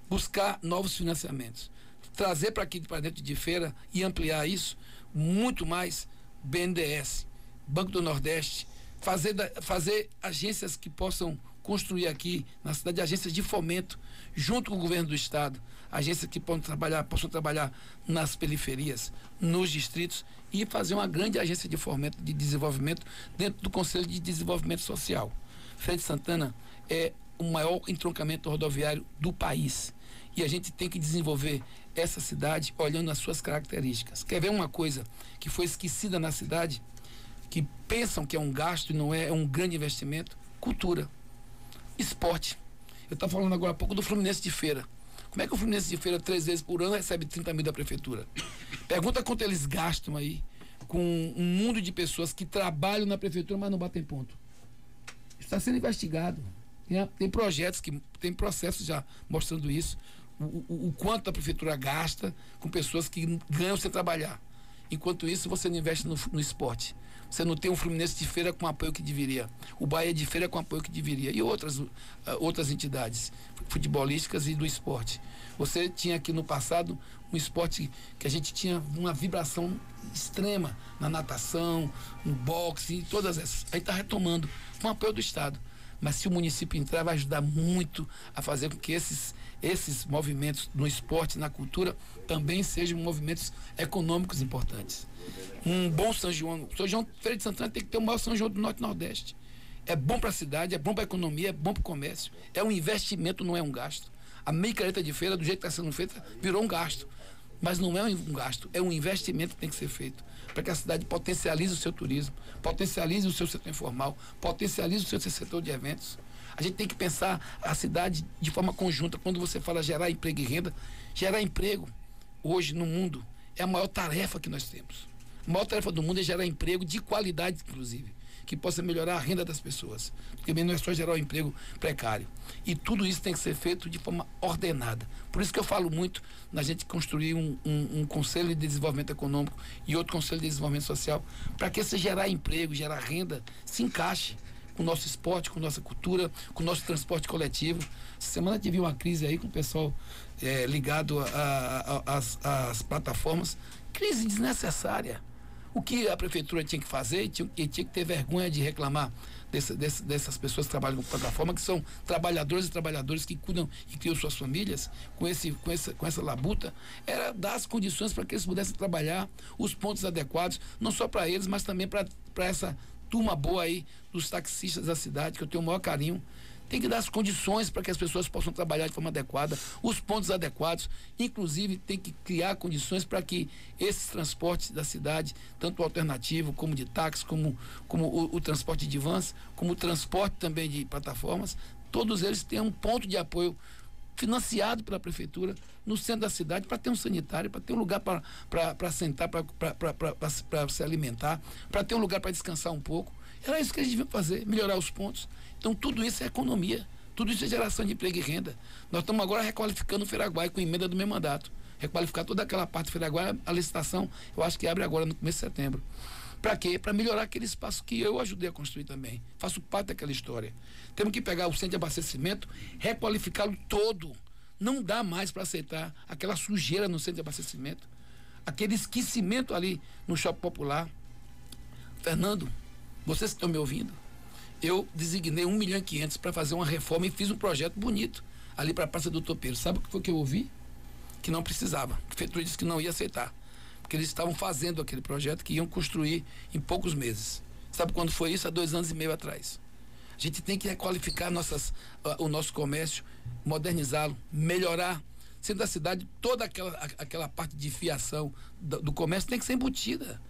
buscar novos financiamentos, trazer para aqui, para dentro de feira e ampliar isso, muito mais BNDES, Banco do Nordeste, fazer agências que possam construir aqui na cidade, agências de fomento, junto com o governo do estado, agências que possam trabalhar nas periferias, nos distritos, e fazer uma grande agência de fomento, de desenvolvimento, dentro do Conselho de Desenvolvimento Social. Feira de Santana é o maior entroncamento rodoviário do país. E a gente tem que desenvolver essa cidade olhando as suas características. Quer ver uma coisa que foi esquecida na cidade, que pensam que é um gasto e não é, é um grande investimento? Cultura, esporte. Eu estava falando agora há pouco do Fluminense de Feira. Como é que o Fluminense de Feira 3 vezes por ano recebe 30 mil da prefeitura? Pergunta quanto eles gastam aí com um mundo de pessoas que trabalham na prefeitura, mas não batem ponto. Está sendo investigado. Tem projetos, tem processos já mostrando isso. O quanto a prefeitura gasta com pessoas que ganham sem trabalhar. Enquanto isso, você não investe no esporte. Você não tem um Fluminense de Feira com o apoio que deveria. O Bahia de Feira com o apoio que deveria. E outras entidades futebolísticas e do esporte. Você tinha aqui no passado um esporte que a gente tinha uma vibração extrema na natação, no boxe, e todas essas. Aí está retomando com o apoio do Estado. Mas se o município entrar, vai ajudar muito a fazer com que esses movimentos no esporte, na cultura, também sejam movimentos econômicos importantes. Um bom São João, Feira de Santana tem que ter o maior São João do Norte e Nordeste. É bom para a cidade, é bom para a economia, é bom para o comércio. É um investimento, não é um gasto. A micareta de feira, do jeito que está sendo feita, virou um gasto. Mas não é um gasto, é um investimento que tem que ser feito para que a cidade potencialize o seu turismo, potencialize o seu setor informal, potencialize o seu setor de eventos. A gente tem que pensar a cidade de forma conjunta. Quando você fala gerar emprego e renda, gerar emprego hoje no mundo é a maior tarefa que nós temos. A maior tarefa do mundo é gerar emprego de qualidade, inclusive, que possa melhorar a renda das pessoas. Porque não é só gerar um emprego precário. E tudo isso tem que ser feito de forma ordenada. Por isso que eu falo muito na gente construir um Conselho de Desenvolvimento Econômico e outro Conselho de Desenvolvimento Social, para que esse gerar emprego, gerar renda, se encaixe com o nosso esporte, com a nossa cultura, com o nosso transporte coletivo. Essa semana tive uma crise aí com o pessoal ligado às plataformas. Crise desnecessária. O que a prefeitura tinha que fazer, tinha que ter vergonha de reclamar dessas pessoas que trabalham com plataforma, que são trabalhadoras e trabalhadores que cuidam e criam suas famílias com essa labuta, era dar as condições para que eles pudessem trabalhar, os pontos adequados, não só para eles, mas também para essa turma boa aí dos taxistas da cidade, que eu tenho o maior carinho. Tem que dar as condições para que as pessoas possam trabalhar de forma adequada, os pontos adequados, inclusive tem que criar condições para que esses transportes da cidade, tanto o alternativo, como de táxi, como o transporte de vans, como o transporte também de plataformas, todos eles tenham um ponto de apoio financiado pela prefeitura no centro da cidade, para ter um sanitário, para ter um lugar para sentar, para se alimentar, para ter um lugar para descansar um pouco. Era isso que a gente devia fazer, melhorar os pontos. Então tudo isso é economia, tudo isso é geração de emprego e renda. Nós estamos agora requalificando o Feiraguai com emenda do meu mandato. Requalificar toda aquela parte do Feiraguai, a licitação, eu acho que abre agora no começo de setembro. Para quê? Para melhorar aquele espaço que eu ajudei a construir também. Faço parte daquela história. Temos que pegar o centro de abastecimento, requalificá-lo todo. Não dá mais para aceitar aquela sujeira no centro de abastecimento. aquele esquecimento ali no Shopping Popular. Fernando, vocês que estão me ouvindo, eu designei 1.500.000 para fazer uma reforma e fiz um projeto bonito ali para a Praça do Topeiro. Sabe o que foi que eu ouvi? Que não precisava. A prefeitura disse que não ia aceitar. Porque eles estavam fazendo aquele projeto que iam construir em poucos meses. Sabe quando foi isso? Há 2 anos e meio atrás. A gente tem que requalificar o nosso comércio, modernizá-lo, melhorar. Sendo da cidade, toda aquela parte de fiação do comércio tem que ser embutida.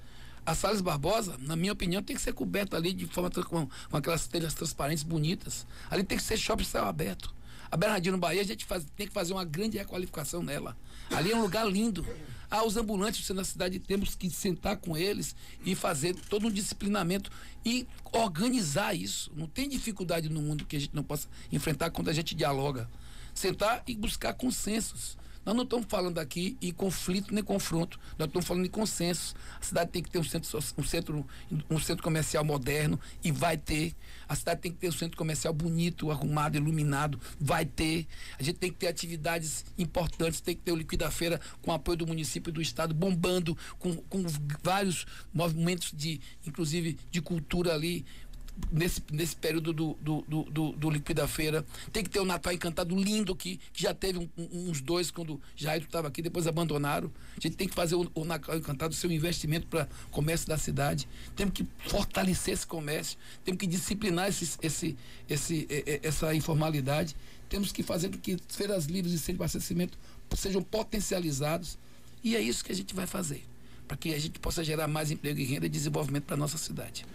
A Salles Barbosa, na minha opinião, tem que ser coberta ali de forma com aquelas telhas transparentes bonitas. Ali tem que ser shopping céu aberto. A Bernardino Bahia, a gente tem que fazer uma grande requalificação nela. Ali é um lugar lindo. Os ambulantes na cidade, temos que sentar com eles e fazer todo um disciplinamento e organizar isso. Não tem dificuldade no mundo que a gente não possa enfrentar quando a gente dialoga. Sentar e buscar consensos. Nós não estamos falando aqui em conflito nem confronto, nós estamos falando em consenso. A cidade tem que ter um centro comercial moderno, e vai ter. A cidade tem que ter um centro comercial bonito, arrumado, iluminado, vai ter. A gente tem que ter atividades importantes, tem que ter o Liquida-feira com apoio do município e do estado, bombando, com vários movimentos inclusive de cultura ali. Nesse período do Liquida-feira, tem que ter o Natal Encantado lindo, que já teve uns 2 quando Jair estava aqui, depois abandonaram. A gente tem que fazer o Natal Encantado ser um investimento para o comércio da cidade. Temos que fortalecer esse comércio, temos que disciplinar essa informalidade, temos que fazer com que feiras livres e centros de abastecimento sejam potencializados, e é isso que a gente vai fazer, para que a gente possa gerar mais emprego e renda e desenvolvimento para a nossa cidade.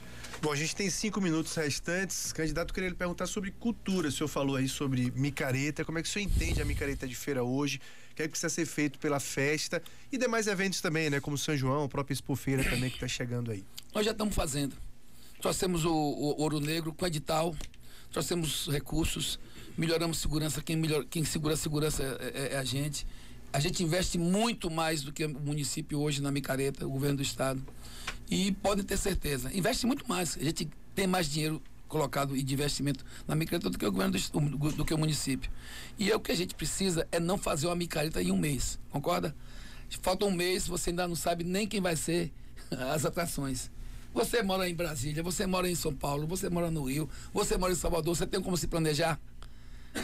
Bom, a gente tem 5 minutos restantes. Candidato, eu queria lhe perguntar sobre cultura. O senhor falou aí sobre micareta. Como é que o senhor entende a micareta de feira hoje? O que é que precisa ser feito pela festa e demais eventos também, né? Como São João, a própria Expofeira também que está chegando aí. Nós já estamos fazendo. Trouxemos o Ouro Negro com edital, trouxemos recursos, melhoramos segurança. Quem segura a segurança é a gente. A gente investe muito mais do que o município hoje na micareta, o governo do estado. E podem ter certeza, investe muito mais. A gente tem mais dinheiro colocado de investimento na micareta do que o governo do que o município. E o que a gente precisa é não fazer uma micareta em um mês, concorda? Falta um mês, você ainda não sabe nem quem vai ser as atrações. Você mora em Brasília, você mora em São Paulo, você mora no Rio, você mora em Salvador, você tem como se planejar?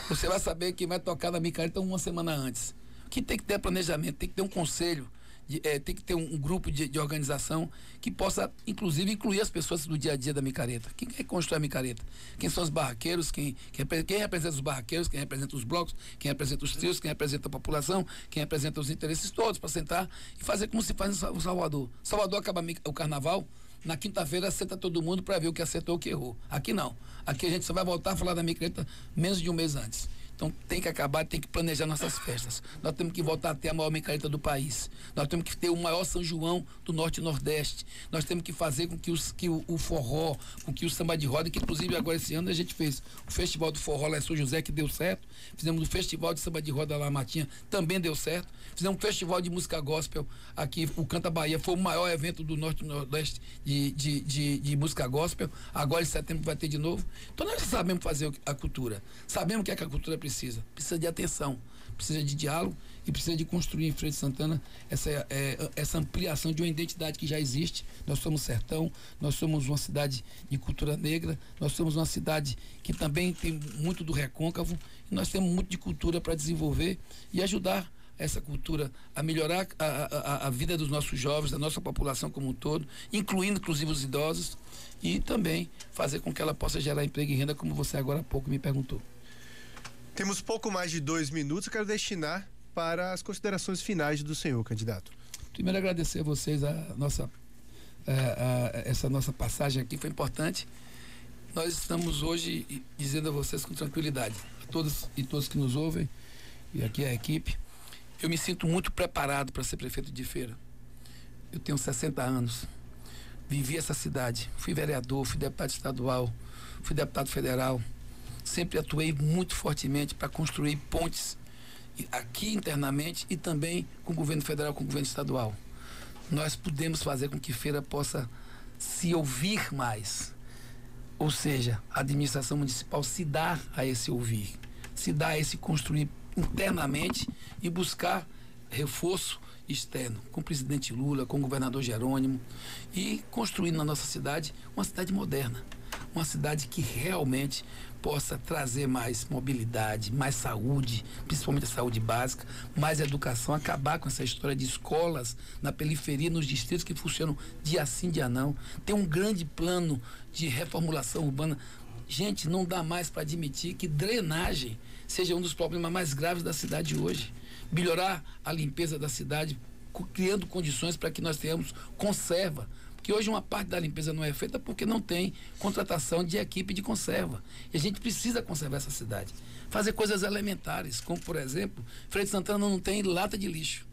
Você vai saber quem vai tocar na micareta uma semana antes. Que tem que ter planejamento, tem que ter um conselho, tem que ter um grupo de organização que possa, inclusive, incluir as pessoas do dia a dia da micareta. Quem é que constrói a micareta? Quem são os barraqueiros? Quem representa os barraqueiros? Quem representa os blocos? Quem representa os trios? Quem representa a população? Quem representa os interesses todos, para sentar e fazer como se faz em Salvador. Salvador acaba o carnaval, na quinta-feira senta todo mundo para ver o que acertou e o que errou. Aqui não. Aqui a gente só vai voltar a falar da micareta menos de um mês antes. Então tem que acabar, tem que planejar nossas festas. Nós temos que voltar a ter a maior micareta do país. Nós temos que ter o maior São João do Norte e Nordeste. Nós temos que fazer com que o forró, com que o samba de roda, que inclusive agora esse ano a gente fez o Festival do Forró lá em São José, que deu certo. Fizemos o Festival de Samba de Roda lá em Matinha, também deu certo. Fizemos um Festival de Música Gospel aqui, o Canta Bahia, foi o maior evento do Norte e Nordeste de música gospel. Agora em setembro vai ter de novo. Então nós sabemos fazer a cultura. Sabemos o que é que a cultura precisa. Precisa de atenção, precisa de diálogo e precisa de construir em Feira de Santana essa ampliação de uma identidade que já existe. Nós somos sertão, nós somos uma cidade de cultura negra, nós somos uma cidade que também tem muito do recôncavo, e nós temos muito de cultura para desenvolver e ajudar essa cultura a melhorar a vida dos nossos jovens, da nossa população como um todo, incluindo inclusive os idosos, e também fazer com que ela possa gerar emprego e renda, como você agora há pouco me perguntou. Temos pouco mais de 2 minutos, eu quero destinar para as considerações finais do senhor, candidato. Primeiro, agradecer a vocês essa nossa passagem aqui, foi importante. Nós estamos hoje dizendo a vocês com tranquilidade, a todos e todos que nos ouvem, e aqui é a equipe, eu me sinto muito preparado para ser prefeito de Feira. Eu tenho 60 anos, vivi essa cidade, fui vereador, fui deputado estadual, fui deputado federal, sempre atuei muito fortemente para construir pontes aqui internamente e também com o governo federal, com o governo estadual. Nós podemos fazer com que Feira possa se ouvir mais, ou seja, a administração municipal se dá a esse ouvir, se dá a esse construir internamente e buscar reforço externo, com o presidente Lula, com o governador Jerônimo, e construindo na nossa cidade uma cidade moderna, uma cidade que realmente possa trazer mais mobilidade, mais saúde, principalmente a saúde básica, mais educação, acabar com essa história de escolas na periferia, nos distritos que funcionam dia sim, dia não. Tem um grande plano de reformulação urbana. Gente, não dá mais para admitir que drenagem seja um dos problemas mais graves da cidade hoje. Melhorar a limpeza da cidade, criando condições para que nós tenhamos conserva. Porque hoje uma parte da limpeza não é feita porque não tem contratação de equipe de conserva. E a gente precisa conservar essa cidade. Fazer coisas elementares, como, por exemplo, Feira de Santana não tem lata de lixo,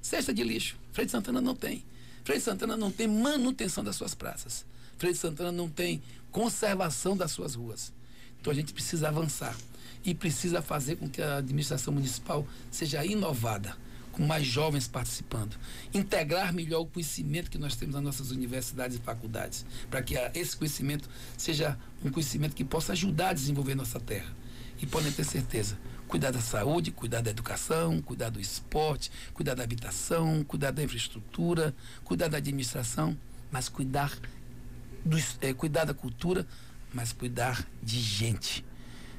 cesta de lixo. Feira de Santana não tem. Feira de Santana não tem manutenção das suas praças. Feira de Santana não tem conservação das suas ruas. Então a gente precisa avançar e precisa fazer com que a administração municipal seja inovada, com mais jovens participando, integrar melhor o conhecimento que nós temos nas nossas universidades e faculdades, para que esse conhecimento seja um conhecimento que possa ajudar a desenvolver nossa terra. E podem ter certeza, cuidar da saúde, cuidar da educação, cuidar do esporte, cuidar da habitação, cuidar da infraestrutura, cuidar da administração, mas cuidar da cultura, mas cuidar de gente.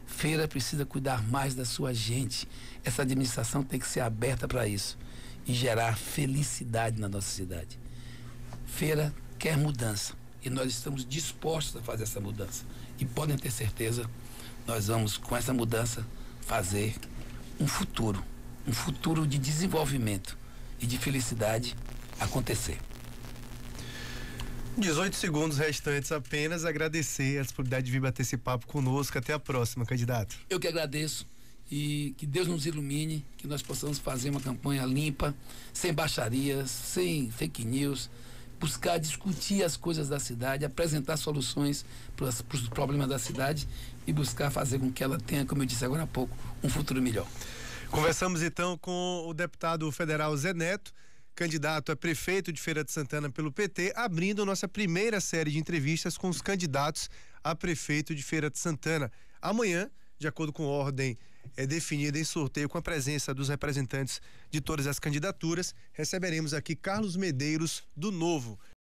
Feira precisa cuidar mais da sua gente. Essa administração tem que ser aberta para isso e gerar felicidade na nossa cidade. Feira quer mudança e nós estamos dispostos a fazer essa mudança. E podem ter certeza, nós vamos, com essa mudança, fazer um futuro de desenvolvimento e de felicidade acontecer. 18 segundos restantes apenas, agradecer a disponibilidade de vir bater esse papo conosco. Até a próxima, candidato. Eu que agradeço e que Deus nos ilumine, que nós possamos fazer uma campanha limpa, sem baixarias, sem fake news, buscar discutir as coisas da cidade, apresentar soluções para os problemas da cidade e buscar fazer com que ela tenha, como eu disse agora há pouco, um futuro melhor. Conversamos então com o deputado federal Zé Neto, candidato a prefeito de Feira de Santana pelo PT, abrindo nossa primeira série de entrevistas com os candidatos a prefeito de Feira de Santana. Amanhã, de acordo com a ordem definida em sorteio, com a presença dos representantes de todas as candidaturas, receberemos aqui Carlos Medeiros, do Novo.